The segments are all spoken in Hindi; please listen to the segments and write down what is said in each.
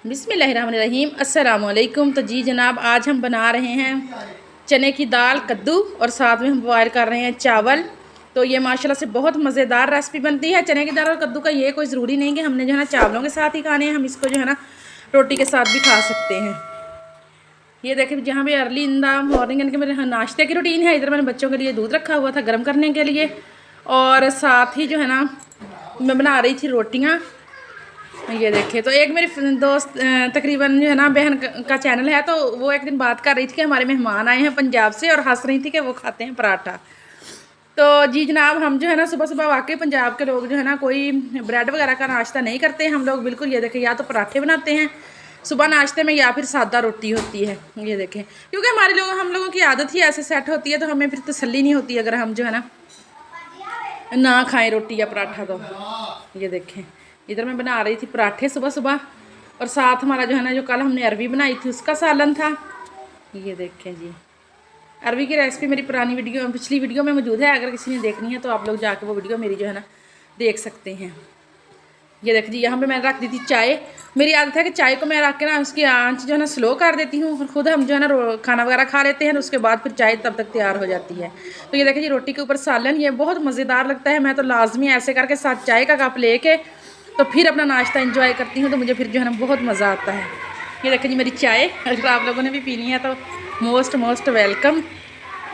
बिस्मिल्लाहिर्रहमानिर्रहीम अस्सलामुअलैकुम। तो जी जनाब, आज हम बना रहे हैं चने की दाल कद्दू और साथ में हम बॉयल कर रहे हैं चावल। तो ये माशाल्लाह से बहुत मज़ेदार रेसिपी बनती है। चने की दाल और कद्दू का ये कोई ज़रूरी नहीं कि हमने जो है ना चावलों के साथ ही खाने हैं, हम इसको जो है ना रोटी के साथ भी खा सकते हैं। ये देखिए, जहाँ पे अर्ली इन द मॉर्निंग इनके मेरे नाश्ते की रूटीन है। इधर मैंने बच्चों के लिए दूध रखा हुआ था गर्म करने के लिए, और साथ ही जो है ना मैं बना रही थी रोटियाँ। ये देखिए, तो एक मेरी दोस्त तकरीबन जो है ना बहन का चैनल है, तो वो एक दिन बात कर रही थी कि हमारे मेहमान आए हैं पंजाब से, और हंस रही थी कि वो खाते हैं पराठा। तो जी जनाब, हम जो है ना सुबह सुबह वाकई पंजाब के लोग जो है ना कोई ब्रेड वगैरह का नाश्ता नहीं करते। हम लोग बिल्कुल ये देखें, या तो पराठे बनाते हैं सुबह नाश्ते में, या फिर सादा रोटी होती है। ये देखें, क्योंकि हम लोगों की आदत ही ऐसे सेट होती है, तो हमें फिर तसल्ली नहीं होती अगर हम जो है ना खाएं रोटी या पराठा। तो ये देखें, इधर मैं बना रही थी पराठे सुबह सुबह, और साथ हमारा जो है ना जो कल हमने अरवी बनाई थी उसका सालन था। ये देखें जी, अरवी की रेसिपी मेरी पिछली वीडियो में मौजूद है। अगर किसी ने देखनी है तो आप लोग जाके वो वीडियो मेरी जो है ना देख सकते हैं। ये देख जी, यहाँ पे मैंने रख दी थी चाय। मेरी आदत है कि चाय को मैं रख के ना उसकी आंच जो है ना स्लो कर देती हूँ, और ख़ुद हम जो है ना खाना वगैरह खा लेते हैं, उसके बाद फिर चाय तब तक तैयार हो जाती है। तो ये देखिए जी, रोटी के ऊपर सालन, ये बहुत मज़ेदार लगता है। मैं तो लाजमी ऐसे करके साथ चाय का कप लेके तो फिर अपना नाश्ता एंजॉय करती हूँ, तो मुझे फिर जो है ना बहुत मज़ा आता है। ये देखें जी मेरी चाय, अगर आप लोगों ने भी पीनी है तो मोस्ट वेलकम।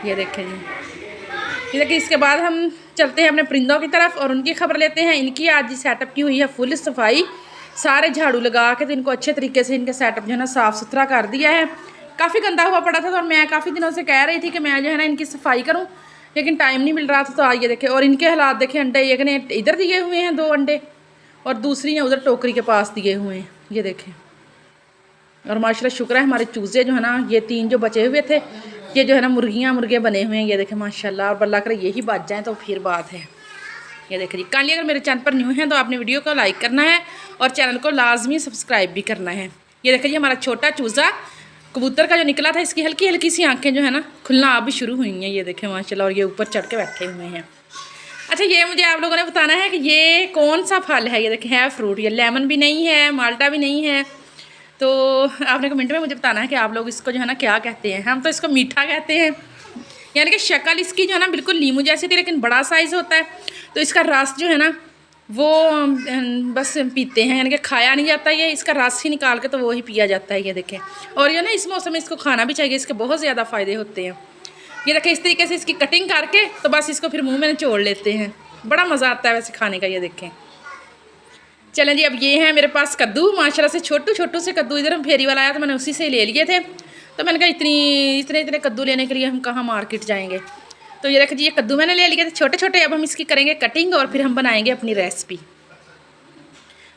ये देखें जी, ये देखिए, इसके बाद हम चलते हैं अपने परिंदों की तरफ और उनकी खबर लेते हैं। इनकी आज सेटअप की हुई है फुल सफाई, सारे झाड़ू लगा के तो इनको अच्छे तरीके से इनके सेटअप जो है ना साफ़ सुथरा कर दिया है। काफ़ी गंदा हुआ पड़ा था, तो मैं काफ़ी दिनों से कह रही थी कि मैं जो है ना इनकी सफाई करूँ, लेकिन टाइम नहीं मिल रहा था। तो आइए देखें, और इनके हालात देखें। अंडे एक ने इधर दिए हुए हैं 2 अंडे, और दूसरी ने उधर टोकरी के पास दिए हुए हैं। ये देखें, और माशाल्लाह शुक्र है हमारे चूज़े जो है ना ये 3 जो बचे हुए थे, ये जो है ना मुर्गे बने हुए हैं। ये देखें माशाल्लाह, और बल्ला कर यही बच जाएँ तो फिर बात है। ये देखें जी, काली, अगर मेरे चैनल पर न्यू हैं तो आपने वीडियो को लाइक करना है और चैनल को लाजमी सब्सक्राइब भी करना है। ये देखें जी, हमारा छोटा चूज़ा कबूतर का जो निकला था, इसकी हल्की हल्की सी आँखें जो है ना खुलना अब भी शुरू हुई हैं। ये देखें माशाल्लाह, और ये ऊपर चढ़ के बैठे हुए हैं। अच्छा, ये मुझे आप लोगों ने बताना है कि ये कौन सा फल है। ये देखें, है फ्रूट, ये लेमन भी नहीं है, माल्टा भी नहीं है। तो आपने कमेंट में मुझे बताना है कि आप लोग इसको जो है ना क्या कहते हैं। हम तो इसको मीठा कहते हैं, यानी कि शक्ल इसकी जो है ना बिल्कुल नींबू जैसी थी, लेकिन बड़ा साइज़ होता है। तो इसका रस जो है ना वो बस पीते हैं, यानी कि खाया नहीं जाता, ये इसका रस ही निकाल के तो वो ही पिया जाता है। ये देखें, और ये ना इस मौसम में इसको खाना भी चाहिए, इसके बहुत ज़्यादा फ़ायदे होते हैं। ये देखें, इस तरीके से इसकी कटिंग करके तो बस इसको फिर मुँह में निचोड़ लेते हैं, बड़ा मज़ा आता है वैसे खाने का। ये देखें, चलें जी, अब ये है मेरे पास कद्दू। माशाल्लाह से छोटू से कद्दू इधर हम फेरी वाला आया तो मैंने उसी से ले लिए थे। तो मैंने कहा इतने कद्दू लेने के लिए हम कहाँ मार्केट जाएंगे। तो ये देखिए जी, ये कद्दू मैंने ले लिए थे छोटे छोटे। अब हम इसकी करेंगे कटिंग और फिर हम बनाएंगे अपनी रेसिपी।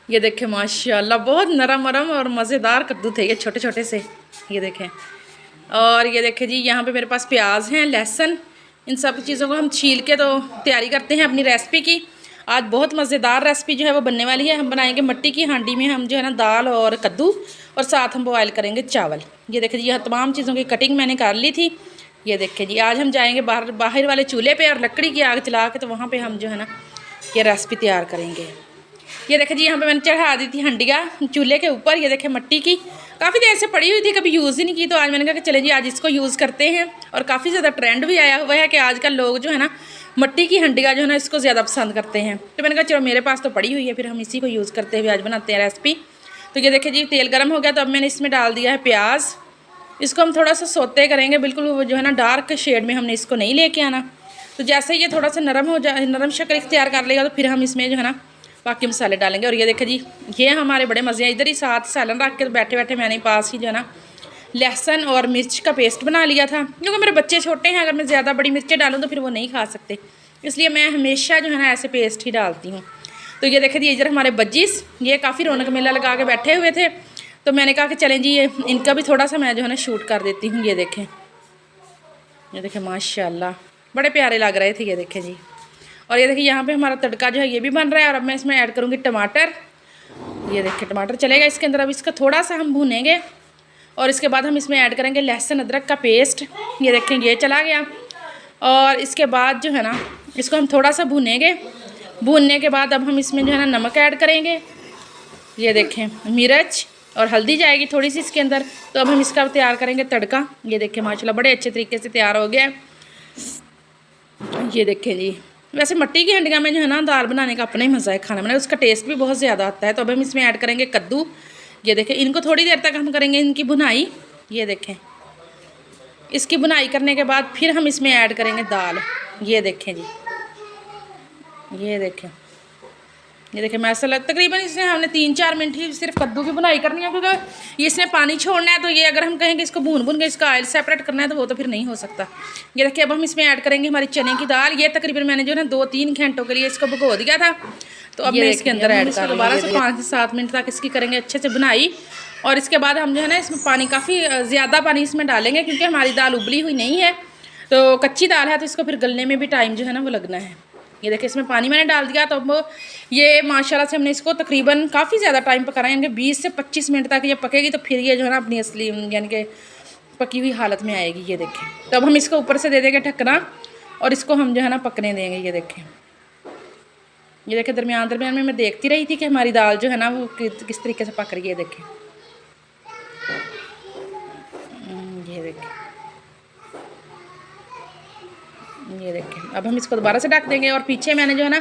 ये देखें माशाल्लाह, बहुत नरम और मज़ेदार कद्दू थे ये छोटे छोटे से। ये देखें, और ये देखें जी, यहाँ पे मेरे पास प्याज हैं, लहसुन, इन सब चीज़ों को हम छील के तो तैयारी करते हैं अपनी रेसिपी की। आज बहुत मज़ेदार रेसिपी जो है वो बनने वाली है। हम बनाएंगे मट्टी की हांडी में हम जो है ना दाल और कद्दू, और साथ हम बॉयल करेंगे चावल। ये देखें जी, यह तमाम चीज़ों की कटिंग मैंने कर ली थी। ये देखें जी, आज हम जाएंगे बाहर वाले चूल्हे पे और लकड़ी की आग जला के, तो वहाँ पे हम जो है ना ये रेसिपी तैयार करेंगे। ये देखें जी, यहाँ पे मैंने चढ़ा दी थी हंडिया चूल्हे के ऊपर। ये देखें, मट्टी की काफ़ी देर से पड़ी हुई थी, कभी यूज़ ही नहीं की। तो आज मैंने कहा कि चले जी आज इसको यूज़ करते हैं। और काफ़ी ज़्यादा ट्रेंड भी आया हुआ है कि आजकल लोग जो है ना मट्टी की हंडिया जो है ना इसको ज़्यादा पसंद करते हैं। तो मैंने कहा चलो मेरे पास तो पड़ी हुई है, फिर हम इसी को यूज़ करते हुए आज बनाते हैं रेसिपी। तो ये देखें जी, तेल गर्म हो गया, तो अब मैंने इसमें डाल दिया है प्याज। इसको हम थोड़ा सा सोते करेंगे, बिल्कुल वो जो है ना डार्क शेड में हमने इसको नहीं लेके आना। तो जैसे ही ये थोड़ा सा नरम शक्ल इख्तियार कर लेगा, तो फिर हम इसमें जो है ना बाकी मसाले डालेंगे। और ये देखें जी, ये हमारे बड़े मज़े हैं। इधर ही साथ सालन रख के तो बैठे बैठे मैंने पास ही जो है ना लहसुन और मिर्च का पेस्ट बना लिया था, क्योंकि मेरे बच्चे छोटे हैं, अगर मैं ज़्यादा बड़ी मिर्चें डालूँ तो फिर वो नहीं खा सकते, इसलिए मैं हमेशा जो है ना ऐसे पेस्ट ही डालती हूँ। तो ये देखें जी, इधर हमारे बज्जीस ये काफ़ी रौनक मेला लगा के बैठे हुए थे, तो मैंने कहा कि चलें जी ये इनका भी थोड़ा सा मैं जो है ना शूट कर देती हूँ। ये देखें माशाल्लाह, बड़े प्यारे लग रहे थे। ये देखें जी, और ये देखिए यहाँ पे हमारा तड़का जो है ये भी बन रहा है, और अब मैं इसमें ऐड करूँगी टमाटर। ये देखिए, टमाटर चलेगा इसके अंदर। अब इसका थोड़ा सा हम भूनेंगे, और इसके बाद हम इसमें ऐड करेंगे लहसुन अदरक का पेस्ट। ये देखें, ये चला गया। और इसके बाद जो है ना इसको हम थोड़ा सा भूनेंगे। भूनने के बाद अब हम इसमें जो है ना नमक ऐड करेंगे। ये देखें, मिर्च, और हल्दी जाएगी थोड़ी सी इसके अंदर। तो अब हम इसका तैयार करेंगे तड़का। ये देखें माशाल्लाह बड़े अच्छे तरीके से तैयार हो गया है। ये देखें जी, वैसे मिट्टी की हंडिया में जो है ना दाल बनाने का अपना ही मज़ा है, खाना बनाने उसका टेस्ट भी बहुत ज़्यादा आता है। तो अब हम इसमें ऐड करेंगे कद्दू। ये देखें इनको थोड़ी देर तक हम करेंगे इनकी भुनाई। ये देखें इसकी भुनाई करने के बाद फिर हम इसमें ऐड करेंगे दाल। ये देखें जी, ये देखें माशाल्लाह तकरीबन इसमें हमने 3-4 मिनट ही सिर्फ कद्दू की भुनाई करनी है, क्योंकि इसने पानी छोड़ना है। तो ये अगर हम कहेंगे इसको भून के इसका ऑयल सेपरेट करना है तो वो तो फिर नहीं हो सकता। ये देखिए अब हम इसमें ऐड करेंगे हमारी चने की दाल। ये तकरीबन मैंने जो है ना 2-3 घंटों के लिए इसको भिगो दिया था। तो अब मैं इसके अंदर ऐड कर दोबारा से 5 से 7 मिनट तक इसकी करेंगे अच्छे से भुनाई। और इसके बाद हम जो है ना इसमें पानी काफ़ी ज़्यादा पानी इसमें डालेंगे, क्योंकि हमारी दाल उबली हुई नहीं है, तो कच्ची दाल है, तो इसको फिर गलने में भी टाइम जो है ना वो लगना है। ये देखिए इसमें पानी मैंने डाल दिया। तो अब ये माशाल्लाह से हमने इसको तकरीबन काफ़ी ज़्यादा टाइम पकाना है, यानी कि 20 से 25 मिनट तक ये पकेगी। तो फिर ये जो है ना अपनी असली यानी कि पकी हुई हालत में आएगी। ये देखें तो अब हम इसको ऊपर से दे देंगे ढकना और इसको हम जो है ना पकने देंगे। ये देखें दरमियान में मैं देखती रही थी कि हमारी दाल जो है ना वो किस तरीके से पक रही है। ये देखें ये देखें अब हम इसको दोबारा से ढक देंगे। और पीछे मैंने जो है ना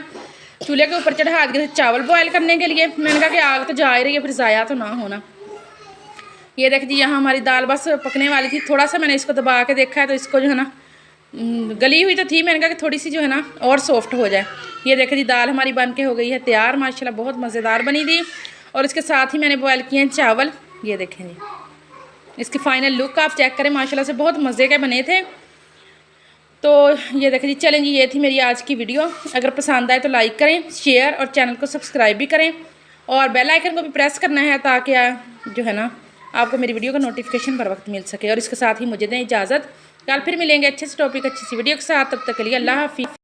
चूल्हे के ऊपर चढ़ा दिए चावल बॉयल करने के लिए। मैंने कहा कि आग तो जा ही रही है, फिर ज़ाया तो ना होना। ये देख जी यहाँ हमारी दाल बस पकने वाली थी। थोड़ा सा मैंने इसको दबा के देखा है तो इसको जो है ना गली हुई तो थी, मैंने कहा कि थोड़ी सी जो है ना और सॉफ्ट हो जाए। ये देखें जी दाल हमारी बन के हो गई है तैयार, माशाल्लाह बहुत मज़ेदार बनी थी। और इसके साथ ही मैंने बॉयल किए हैं चावल। ये देखें जी इसकी फ़ाइनल लुक आप चेक करें, माशाल्लाह से बहुत मज़े के बने थे। तो ये देखें जी, चलें जी ये थी मेरी आज की वीडियो। अगर पसंद आए तो लाइक करें, शेयर और चैनल को सब्सक्राइब भी करें और बेल आइकन को भी प्रेस करना है, ताकि जो है ना आपको मेरी वीडियो का नोटिफिकेशन पर वक्त मिल सके। और इसके साथ ही मुझे दें इजाज़त, कल फिर मिलेंगे अच्छे से टॉपिक अच्छी सी वीडियो के साथ। तब तक के लिए अल्लाह हाफिज़।